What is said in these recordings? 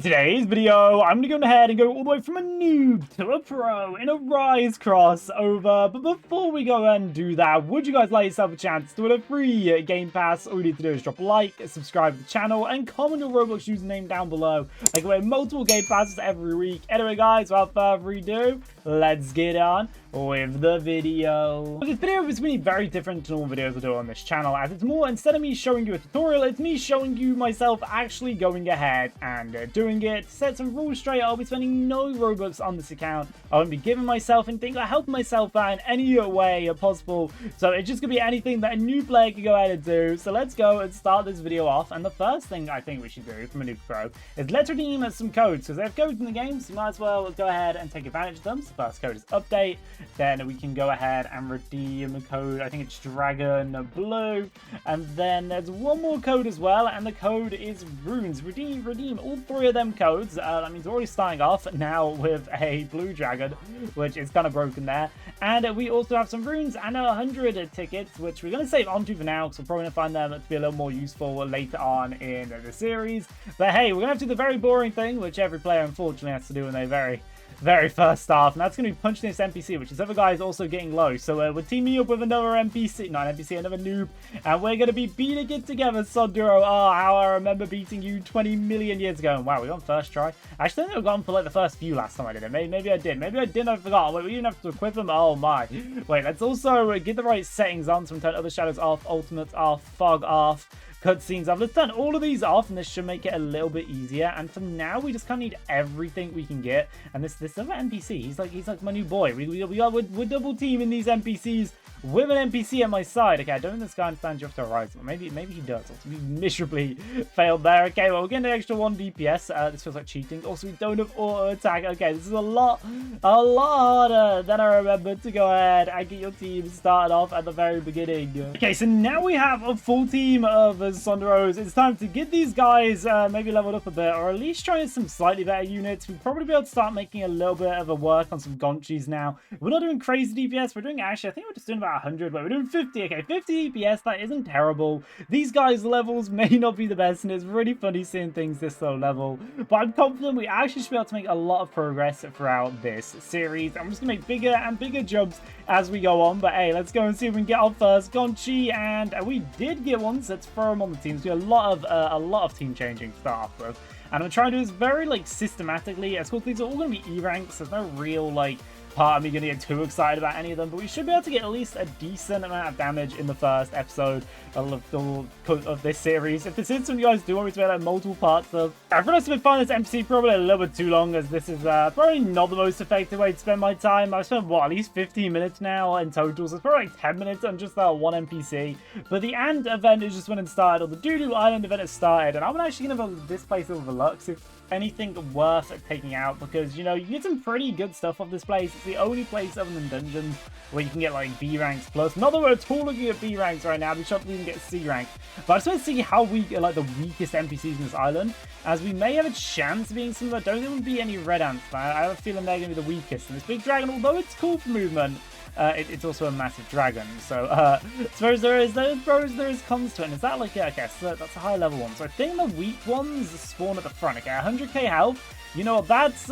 today's video, I'm going to go ahead and go all the way from a noob to a pro in a Rise crossover. But before we go and do that, would you guys like yourself a chance to win a free Game Pass? All you need to do is drop a like, subscribe to the channel, and comment your Roblox username down below. I give away multiple Game Passes every week. Anyway, guys, without further ado, let's get on with the video. Well, this video is really very different to normal videos I do on this channel, as it's more, instead of me showing you a tutorial, it's me showing you myself actually going ahead and doing it. To set some rules straight, I'll be spending no Robux on this account. I won't be giving myself anything or helping myself out in any way possible. So it's just gonna be anything that a new player can go ahead and do. So let's go and start this video off. And the first thing I think we should do from a noob pro is let's redeem some codes, because they have codes in the game, so you might as well go ahead and take advantage of them. So the first code is update. Then we can go ahead and redeem a code. I think it's Dragon Blue. And then there's one more code as well, and the code is Runes. Redeem all three of them codes. That means we're already starting off now with a blue dragon, which is kind of broken there. And we also have some runes and 100 tickets, which we're going to save onto for now, because we're probably going to find them to be a little more useful later on in the series. But hey, we're going to have to do the very boring thing, which every player unfortunately has to do when they very first start, and that's going to be punching this NPC, which this other guy is also getting low. So we're teaming up with another NPC, not an NPC, another noob, and we're going to be beating it together, Doodoo. Oh, how I remember beating you 20 million years ago. And wow, we got first try. Actually, I think we got for like the first few last time I did it. Maybe I did. Maybe I didn't. I forgot. Wait, we even have to equip them. Oh my. Wait, let's also get the right settings on. So we turn other shadows off, ultimates off, fog off, cutscenes off. Let's turn all of these off, and this should make it a little bit easier. And for now, we just kind of need everything we can get. And this other NPC, he's like my new boy. We're double teaming these NPCs with an NPC at my side. Okay, I don't think this guy understands you have to rise. Maybe he does. Also, we miserably failed there. Okay, well, we're getting an extra 1 DPS. This feels like cheating. Also, we don't have auto attack. Okay, this is a lot harder than I remember to go ahead and get your team started off at the very beginning. Okay, so now we have a full team of Sonderos. It's time to get these guys maybe leveled up a bit, or at least try some slightly better units. We'll probably be able to start making a little bit of a work on some Gonchis now. We're not doing crazy DPS. We're doing, actually, I think we're just doing about 100, but we're doing 50. Okay, 50 DPS, that isn't terrible. These guys' levels may not be the best, and it's really funny seeing things this low level, but I'm confident we actually should be able to make a lot of progress throughout this series. I'm just gonna make bigger and bigger jumps as we go on. But hey, let's go and see if we can get our first Gonchi, and we did get one, so let's throw them on the teams. We have a lot of team changing to start off with, and I'm trying to do this very systematically. As cool, these are all going to be E ranks. There's no real part of me gonna get too excited about any of them, but we should be able to get at least a decent amount of damage in the first episode of this series. If this is something you guys do want me to make multiple parts of, I realized I've been finding this NPC probably a little bit too long, as this is probably not the most effective way to spend my time. I've spent at least 15 minutes now in total, so it's probably 10 minutes on just that one NPC. But the Ant event is just when it started, or the Doodoo Island event has started, and I'm actually gonna give this place over Lux if anything worth taking out, because you get some pretty good stuff off this place. It's the only place other than dungeons where you can get B ranks plus. Not that we're at all looking at B ranks right now, we should even get C rank, but I just want to see how weak are the weakest NPCs in this island, as we may have a chance of being some. I don't think there will be any red ants, man. I have a feeling they're going to be the weakest. And this big dragon, although it's cool for movement, it's also a massive dragon. So suppose there is cons to it. And is that okay, so that's a high level one. So I think the weak ones spawn at the front. Okay, 100k health. You know what, that's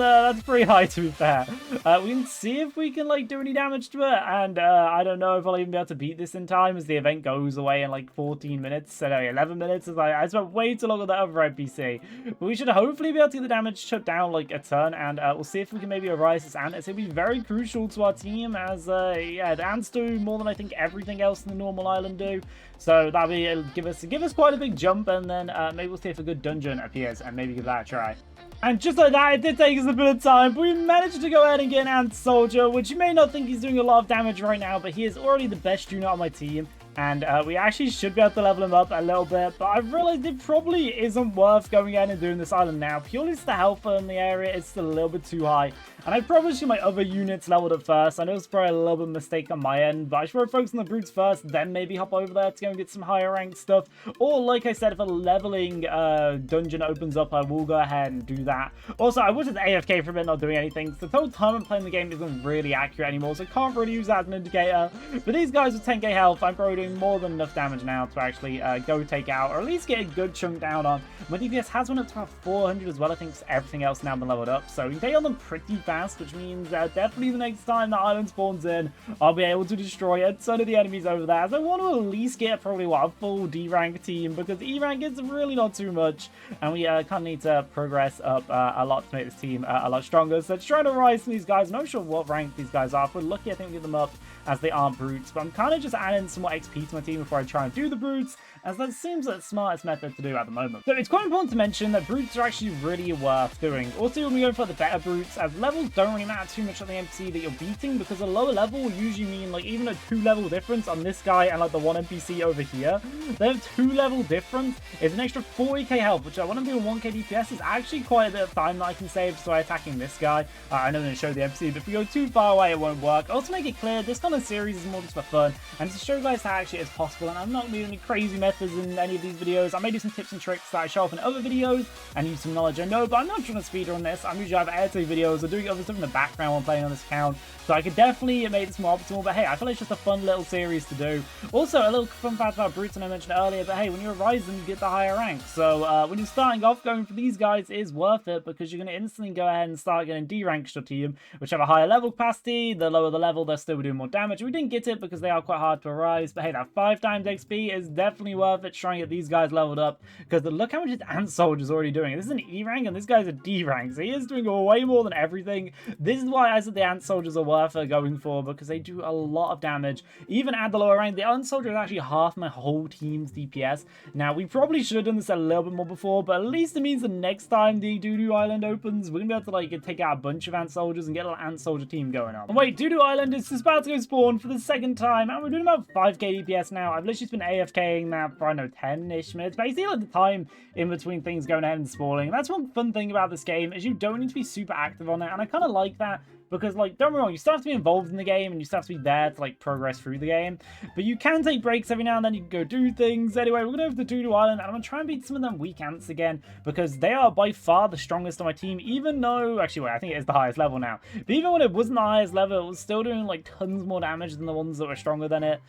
pretty high, to be fair. We can see if we can do any damage to it, and I don't know if I'll even be able to beat this in time, as the event goes away in 14 minutes, so 11 minutes. I spent way too long on that other NPC, but we should hopefully be able to get the damage shut down a turn, and we'll see if we can maybe arise this ant. It's gonna be very crucial to our team, as yeah, the ants do more than I think everything else in the normal island do. So that'll be give us quite a big jump, and then maybe we'll see if a good dungeon appears, and maybe give that a try. And just like that, it did take us a bit of time, but we managed to go ahead and get an Ant Soldier, which you may not think he's doing a lot of damage right now, but he is already the best unit on my team. And we actually should be able to level him up a little bit, but I've realized it probably isn't worth going in and doing this island now. Purely the health in the area is still a little bit too high. And I probably should my other units leveled up first. I know it's probably a little bit of a mistake on my end, but I should probably focus on the brutes first, then maybe hop over there to go and get some higher ranked stuff. Or like I said, if a leveling dungeon opens up, I will go ahead and do that. Also, I was just AFK for a bit, not doing anything. So the total time I'm playing the game isn't really accurate anymore, so I can't really use that as an indicator. But these guys with 10k health, I'm probably doing more than enough damage now to actually go take out, or at least get a good chunk down on. My DPS has went up to about 400 as well. I think everything else now been leveled up, so we can take on them pretty fast, which means definitely the next time the island spawns in, I'll be able to destroy a ton of the enemies over there. So I want to at least get probably, what, a full D rank team, because E rank is really not too much, and we kind of need to progress up a lot to make this team a lot stronger. So trying to rise from these guys. I'm not sure what rank these guys are. If we're lucky, I think we get them up as they aren't brutes, but I'm kind of just adding some more XP to my team before I try and do the brutes, as that seems like the smartest method to do at the moment. So it's quite important to mention that brutes are actually really worth doing. Also, when we go for the better brutes, as levels don't really matter too much on the NPC that you're beating, because a lower level will usually mean like even a 2-level difference on this guy and like the one NPC over here. They have 2-level difference. It's an extra 40k health, which I want to do in 1k DPS is actually quite a bit of time that I can save just by attacking this guy. I know I'm going to show the NPC, but if we go too far away, it won't work. Also, make it clear, this kind of series is more just for fun and to show you guys how actually it's possible, and I'm not doing any crazy methods in any of these videos. I may do some tips and tricks that I show off in other videos and use some knowledge I know, but I'm not trying to speedrun this. I'm usually have editing videos or doing other stuff in the background when playing on this account, so I could definitely make this more optimal, but hey, I feel like it's just a fun little series to do. Also, a little fun fact about brutes, and I mentioned earlier, but hey, when you're a Ryzen, you get the higher rank, so when you're starting off, going for these guys is worth it, because you're going to instantly go ahead and start getting D-ranked your team, which have a higher level capacity. The lower the level, they're still doing more damage. We didn't get it because they are quite hard to rise, but hey, that 5 times XP is definitely worth it, trying to get these guys leveled up, because look how much his Ant Soldier's already doing. This is an E rank, and this guy's a D rank, so he is doing way more than everything. This is why I said the Ant Soldiers are worth it going for, because they do a lot of damage. Even at the lower rank, the Ant Soldier is actually half my whole team's DPS. Now, we probably should have done this a little bit more before, but at least it means the next time the Doodoo Island opens, we're going to be able to like take out a bunch of Ant Soldiers and get a little Ant Soldier team going on. And wait, Doodoo Island is just about to go spawn for the second time, and we're doing about 5k DPS now. I've literally been AFKing that for, I don't know, 10-ish minutes, basically like the time in between things going ahead and spawning. And that's one fun thing about this game, is you don't need to be super active on it, and I kind of like that, because, like, don't get me wrong, you still have to be involved in the game, and you still have to be there to, like, progress through the game, but you can take breaks every now and then. You can go do things. Anyway, we're going to go to the Doodoo Island, and I'm going to try and beat some of them weak ants again, because they are by far the strongest on my team, even though, actually, wait, I think it is the highest level now, but even when it wasn't the highest level, it was still doing, like, tons more damage than the ones that were stronger than it,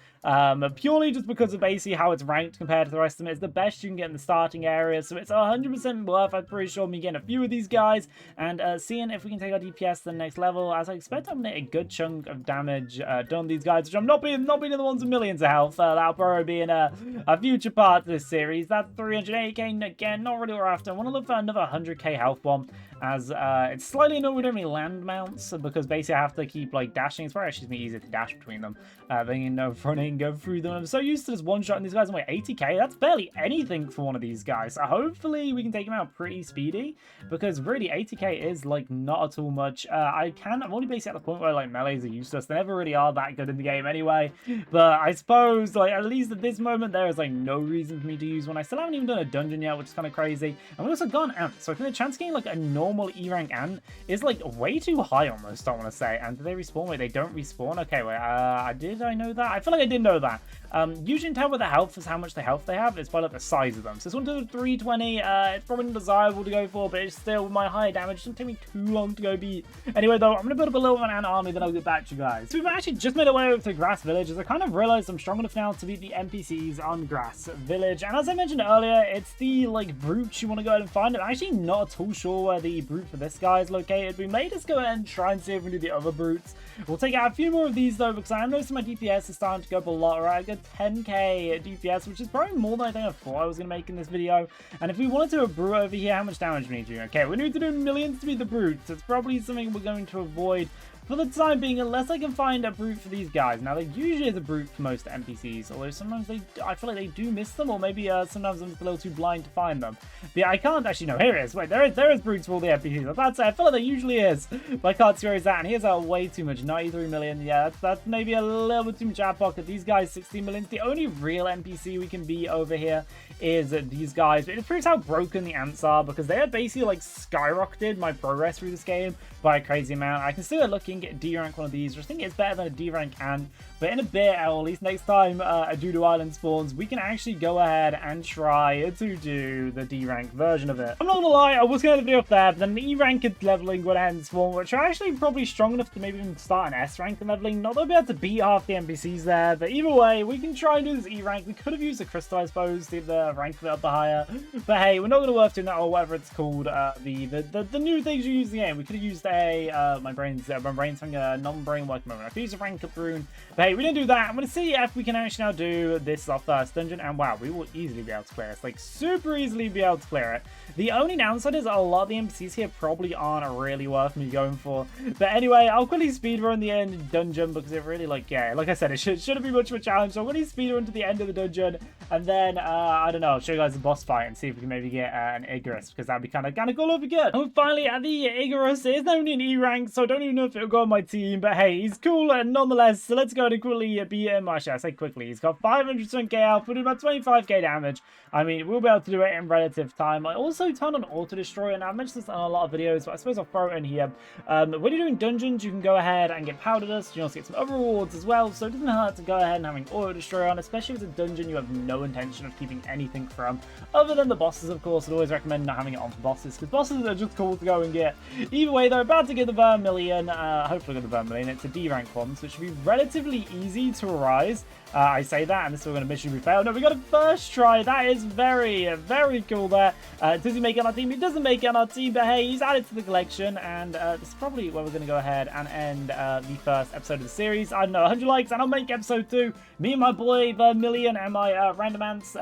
purely just because of basically how it's ranked compared to the rest of them. It's the best you can get in the starting area, so it's 100% worth, I'm pretty sure, me getting a few of these guys, and seeing if we can take our DPS to the next level. As I expect, I'm going to get a good chunk of damage done these guys, which I'm not being the ones with millions of health. That'll probably be in a future part of this series. That's 380k, again, not really what we're after. I want to look for another 100k health bomb, as it's slightly annoying we don't have any land mounts, because basically I have to keep like dashing. It's probably actually easier to dash between them than, you know, running, go through them. I'm so used to just one-shotting these guys. I'm like, 80k, that's barely anything for one of these guys. So hopefully we can take them out pretty speedy, because really 80k is like not at all much. I'm only basically at the point where like melees are useless. They never really are that good in the game anyway, but I suppose like at least at this moment there is like no reason for me to use one. I still haven't even done a dungeon yet, which is kind of crazy, and we also got an ant, so I think the chance of getting like a normal E rank ant is like way too high almost, I want to say. And do they respawn? Wait, they don't respawn? Okay, wait, did I know that? I feel like I did know that. Usually you can tell by the health is how much the health they have. It's by like the size of them. So this one does 320. It's probably not desirable to go for, but it's still, with my higher damage, it doesn't take me too long to go beat. Anyway though, I'm going to build up a little bit of an ant army, then I'll get back to you guys. So we've actually just made our way over to Grass Village, as I kind of realized I'm strong enough now to beat the NPCs on Grass Village. And as I mentioned earlier, it's the like brute you want to go ahead and find. I'm actually not at all sure where the brute for this guy is located. We may just go ahead and try and see if we can do the other brutes. We'll take out a few more of these though, because I am noticing my DPS is starting to go up a lot. Right, I got 10k DPS, which is probably more than I think I thought I was going to make in this video. And if we wanted to do a brute over here, how much damage we need to do? Okay, we need to do millions to beat the brutes. It's probably something we're going to avoid for the time being, unless I can find a brute for these guys. Now, there usually is a brute for most NPCs, although sometimes I feel like they do miss them, or maybe sometimes I'm just a little too blind to find them. But yeah, I can't actually, no, here it is. Wait, there is brutes for all the NPCs. I feel like there usually is, but I can't see where he's at, and here's way too much, 93 million. Yeah, that's maybe a little bit too much out of pocket. These guys, 16 million. The only real NPC we can be over here is these guys. But it proves how broken the ants are, because they are basically like skyrocketed my progress through this game by a crazy amount. I can still looking at D rank one of these, which I think is better than a D rank ant. But in a bit, or at least next time a Doodoo Island spawns, we can actually go ahead and try to do the D rank version of it. I'm not gonna lie, I was gonna have the video up there, but then the E rank leveling went ahead and spawn, which are actually probably strong enough to maybe even start an S rank leveling. Not that we'll be able to beat half the NPCs there, but either way, we can try and do this E rank. We could have used the crystal, I suppose, to get the rank of it up the higher. But hey, we're not gonna work doing that, or whatever it's called. The new things you use in the game. We could have used my brain's having a non-brain work moment. I could use a rank up rune, but hey, we didn't do that. I'm gonna see if we can actually now do this as our first dungeon, and wow, we will easily be able to clear it. Like super easily be able to clear it. The only downside is a lot of the NPCs here probably aren't really worth me going for. But anyway, I'll quickly speedrun the end dungeon, because it really, like I said, it shouldn't be much of a challenge. So I'm going to speedrun to the end of the dungeon, and then I don't know, I'll show you guys the boss fight and see if we can maybe get an Icarus, because that'd be kind of cool if we could. And finally, at the Icarus, it is only an E rank, so I don't even know if it'll go on my team. But hey, he's cool nonetheless. So let's go ahead and quickly beat him. Actually, I say quickly. He's got 500% KL, put about 25k damage. I mean, we'll be able to do it in relative time. I also turn on auto destroy, and I've mentioned this on a lot of videos, but I suppose I'll throw it in here. When you're doing dungeons, you can go ahead and get powder dust. You also get some other rewards as well, so it doesn't hurt to go ahead and having auto destroy on, especially if it's a dungeon you have no intention of keeping anything from, other than the bosses, of course. I'd always recommend not having it on for bosses, because bosses are just cool to go and get. Either way, they're about to get the Vermilion. Hopefully get the Vermilion. It's a D rank one, so it should be relatively easy to rise. I say that, and this is going to mission we failed. No, we got a first try. That is very, very cool there. Does he make it on our team? He doesn't make it on our team, but hey, he's added to the collection, and this is probably where we're going to go ahead and end the first episode of the series. I don't know, 100 likes, and I'll make episode 2. Me and my boy Vermilion and my random ants.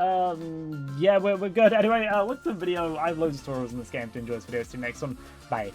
Yeah, we're good. Anyway, what's the video? I have loads of tutorials in this game to enjoy this video. See you next one. Bye.